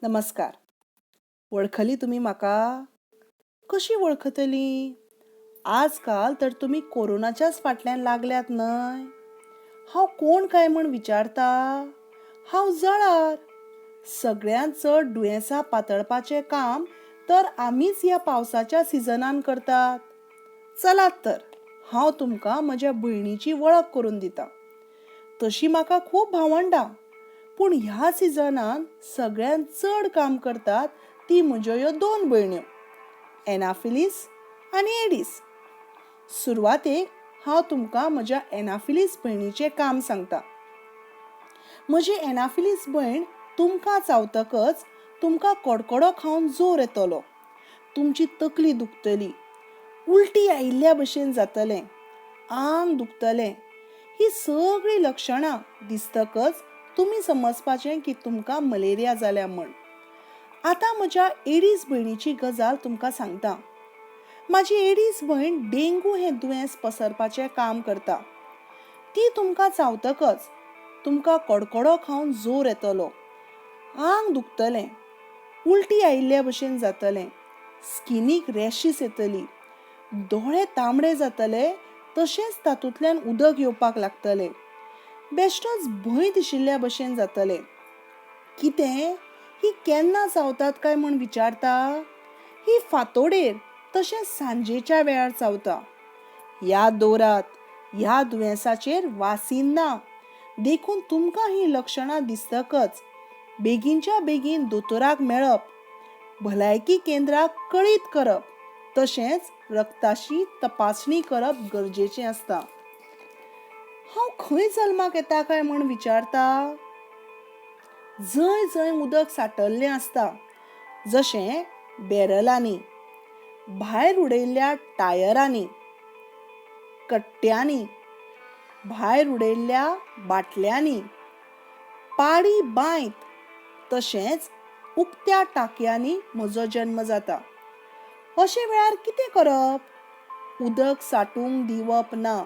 नमस्कार. वळखली तुम्ही म्हाका? कशी वळखतली? आजकाल तर तुम्ही कोरोनाच्याच फाटल्यान लागल्यात न्हय. हांव कोण काय म्हण विचारता? हांव जळार. सगळ्यांत चड दुयेंसां पातळपाचें काम तर आमीच ह्या पावसाच्या सिजनान करतात. चलात तर, हांव तुमकां म्हज्या भयणीची वळख करून दितां. तशी म्हाका खूब भावंडां, पूण ह्या सिजनान सगळ्यांत चड काम करतात ती म्हज्यो ह्यो 2 भयण्यो, एनाफिलीस आनी एडीस. सुरवातेक हांव तुमकां म्हज्या एनाफिलीस भयणीचें काम सांगतां. म्हजी एनाफिलीस भयण तुमकां चावतकच तुमकां कडकडो खावन जोर येतलो. तुमची तकली दुखतली, उलटी आयिल्ल्या भशेन जातलें, आंग दुखतलें. ही सगळीं लक्षणां दिसतकच तुमी समजपाचें की तुमकां मलेरिया जाल्या म्हण. आतां म्हज्या एडीस भयणीची गजाल तुमकां सांगतां. म्हाजी एडीस भयण डेंगू हें दुयेंस पसरपाचें काम करता. ती तुमकां चावतकच तुमकां कडकडो खावन जोर येतलो, आंग दुखतलें, उलटी आयिल्ल्या भशेन जातलें, स्किनीक रॅशीस येतली, दोळे तांबडे जातले, तशेंच तातूंतल्यान उदक येवपाक लागतलें. बेश्टोच भंय दिशिल्ल्या भशेन जातलें. कितें? ही केन्ना चावतात काय म्हण विचारता? ही फांतोडेर तशेंच सांजेच्या वेळार चावता. याद दवरात, ह्या दुयेंसाचेर वासीन ना. देखून तुमकां ही लक्षणां दिसतकच बेगीनच्या बेगीन दोतोराक मेळप, भलायकी केंद्राक कळीत करप, तशेंच रक्ताची तपासणी करप गरजेचें आसता. हांव खंय जल्माक येता काय म्हण विचारता? जंय जंय उदक सांठल्लें आसता, जशें बॅरलांनी, भायर उडयल्ल्या टायरांनी, कट्ट्यांनी, भायर उडयल्ल्या बाटल्यांनी, पाडी बांयत, तशेंच उक्त्या टाकयांनी म्हजो जल्म जाता. अशे वेळार कितें करप? उदक सांठूंक दिवप ना.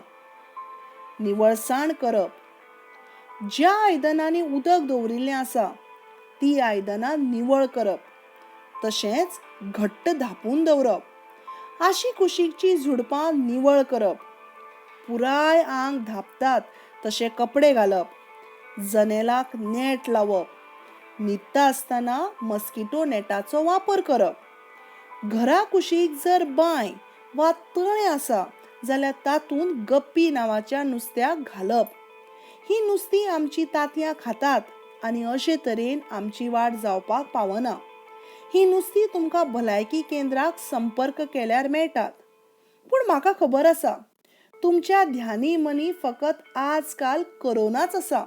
निवळसाण करप. ज्या आयदनांनी उदक दवरिल्लें आसा ती आयदनां निवळ करप, तशेंच घट्ट धांपून दवरप. आशी कुशीकची झुडपां निवळ करप. पुराय आंग धांपतात तशे कपडे घालप. जनेलाक नेट लावप. न्हिदता आसतना मस्किटो नेटाचो वापर करप. घरा कुशीक जर बांय वा तळें आसा जाल्यार तातूंत गप्पी नांवाच्या नुस्त्याक घालप. ही नुस्तीं आमची तांतयां खातात आनी अशे तरेन आमची वाड जावपाक पावना. ही नुस्तीं तुमकां भलायकी केंद्राक संपर्क केल्यार मेळटात. पूण म्हाका खबर आसा, तुमच्या ध्यानी मनी फकत आजकाल कोरोनाच आसा.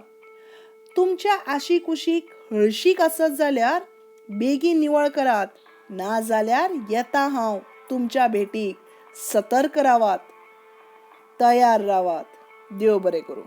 तुमच्या आशी कुशीक हळशीक आसत जाल्यार बेगीन निवळ करात, ना जाल्यार येता हांव तुमच्या भेटीक. सतर्क रावात, तयार रावात. देव बरें करूं.